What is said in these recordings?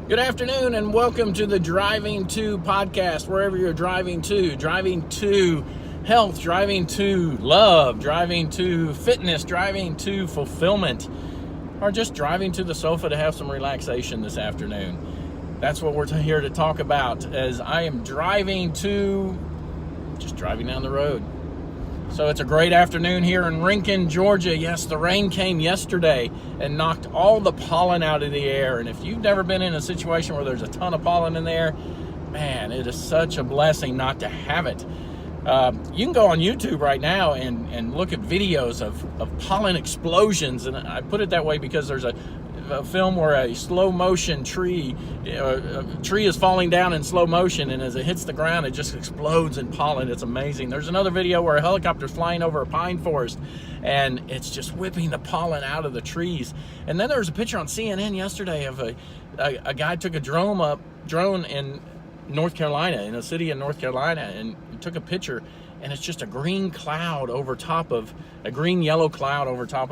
Good afternoon and welcome to the Driving To podcast, wherever you're driving to health, driving to love, driving to fitness, driving to fulfillment, or just driving to the sofa to have some relaxation this afternoon. That's what we're here to talk about, as I am driving down the road. So it's a great afternoon here in Rincon, Georgia. Yes, the rain came yesterday and knocked all the pollen out of the air. And if you've never been in a situation where there's a ton of pollen in the air, man, it is such a blessing not to have it. You can go on YouTube right now and look at videos of pollen explosions. And I put it that way because there's a film where a slow motion tree is falling down in slow motion, and as it hits the ground it just explodes in pollen. It's amazing. There's another video where a helicopter's flying over a pine forest and it's just whipping the pollen out of the trees. And then there was a picture on CNN yesterday of a guy took a drone in North Carolina, in a city in North Carolina, and took a picture, and it's just a green yellow cloud over top of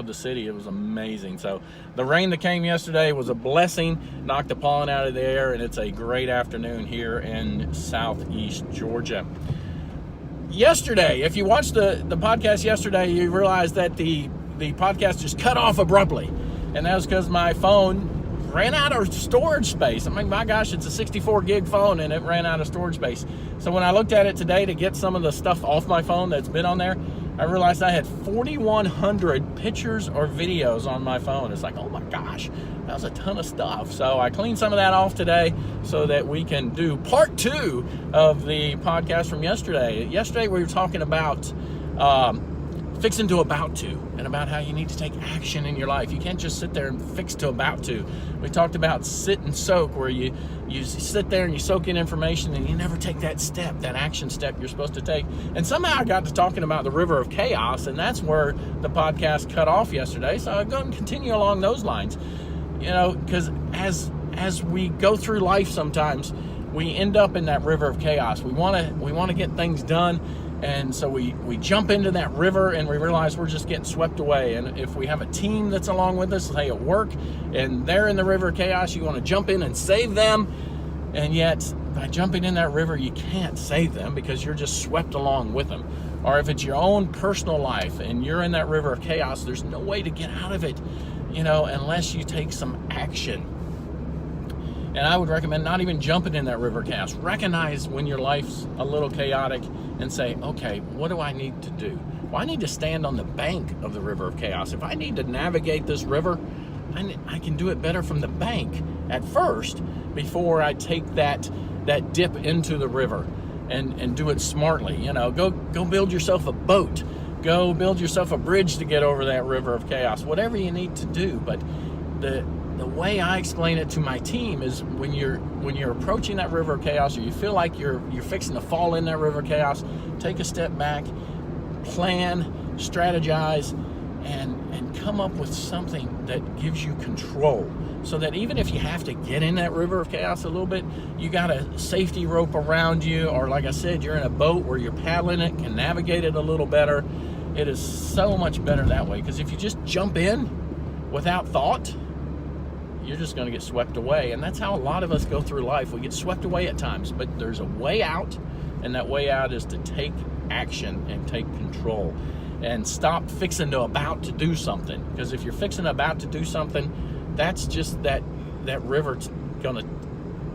the city. It was amazing. So the rain that came yesterday was a blessing, knocked the pollen out of the air, and it's a great afternoon here in southeast Georgia. Yesterday, if you watched the podcast yesterday, you realized that the podcast just cut off abruptly, and that was because my phone ran out of storage space. I mean, my gosh, it's a 64 gig phone and it ran out of storage space. So when I looked at it today to get some of the stuff off my phone that's been on there, I realized I had 4,100 pictures or videos on my phone. It's like, oh my gosh, that was a ton of stuff. So I cleaned some of that off today so that we can do part 2 of the podcast from yesterday. Yesterday we were talking about fixing to about to, and about how you need to take action in your life. You can't just sit there and fix to about to. We talked about sit and soak, where you sit there and you soak in information and you never take that step, that action step you're supposed to take. And somehow I got to talking about the river of chaos, and that's where the podcast cut off yesterday. So I'll go and continue along those lines. You know, because as we go through life, sometimes we end up in that river of chaos. We want to get things done. And so we jump into that river and we realize we're just getting swept away. And if we have a team that's along with us, say at work, and they're in the river of chaos, you want to jump in and save them. And yet, by jumping in that river, you can't save them because you're just swept along with them. Or if it's your own personal life and you're in that river of chaos, there's no way to get out of it, unless you take some action. And I would recommend not even jumping in that river of chaos. Recognize when your life's a little chaotic and say, okay, what do I need to do? Well, I need to stand on the bank of the river of chaos. If I need to navigate this river, I can do it better from the bank at first before I take that dip into the river and do it smartly. Go build yourself a boat. Go build yourself a bridge to get over that river of chaos. Whatever you need to do. But the way I explain it to my team is when you're approaching that river of chaos, or you feel like you're fixing to fall in that river of chaos, take a step back, plan, strategize, and come up with something that gives you control. So that even if you have to get in that river of chaos a little bit, you got a safety rope around you, or like I said, you're in a boat where you're paddling it, can navigate it a little better. It is so much better that way, because if you just jump in without thought, you're just going to get swept away. And that's how a lot of us go through life. We get swept away at times, but there's a way out, and that way out is to take action and take control and stop fixing to about to do something. Because if you're fixing about to do something, that's just that river's going to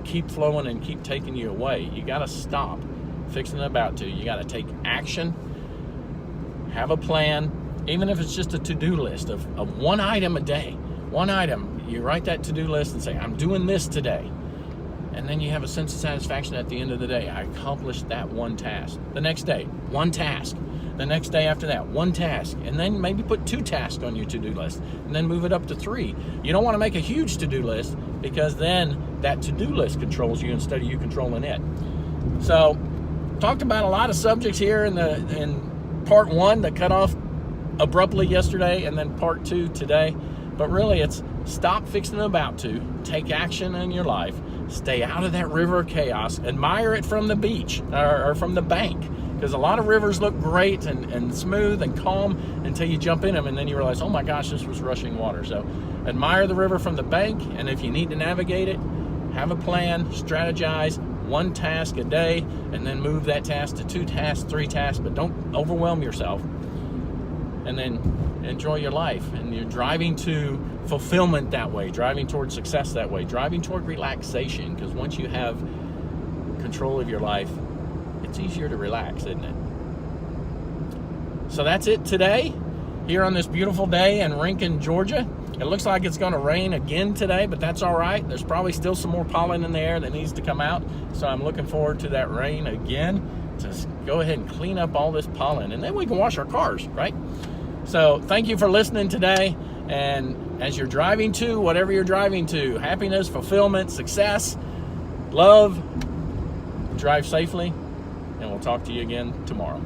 keep flowing and keep taking you away. You got to stop fixing about to. You got to take action, have a plan, even if it's just a to-do list of one item a day. One item. You write that to-do list and say, I'm doing this today. And then you have a sense of satisfaction at the end of the day. I accomplished that one task. The next day, one task. The next day after that, one task. And then maybe put 2 tasks on your to-do list. And then move it up to 3. You don't want to make a huge to-do list, because then that to-do list controls you instead of you controlling it. So, talked about a lot of subjects here in part 1 that cut off abruptly yesterday, and then part 2 today. But really, it's stop fixing about to, take action in your life, stay out of that river of chaos, admire it from the beach or from the bank. Because a lot of rivers look great and smooth and calm until you jump in them, and then you realize, oh my gosh, this was rushing water. So admire the river from the bank, and if you need to navigate it, have a plan, strategize, one task a day, and then move that task to 2 tasks, 3 tasks, but don't overwhelm yourself. And then enjoy your life. And you're driving to fulfillment that way, driving toward success that way, driving toward relaxation, because once you have control of your life, it's easier to relax, isn't it? So that's it today, here on this beautiful day in Rincon, Georgia. It looks like it's going to rain again today, but that's all right. There's probably still some more pollen in the air that needs to come out, so I'm looking forward to that rain again to go ahead and clean up all this pollen, and then we can wash our cars, right? So thank you for listening today, and as you're driving to whatever you're driving to, happiness, fulfillment, success, love, drive safely, and we'll talk to you again tomorrow.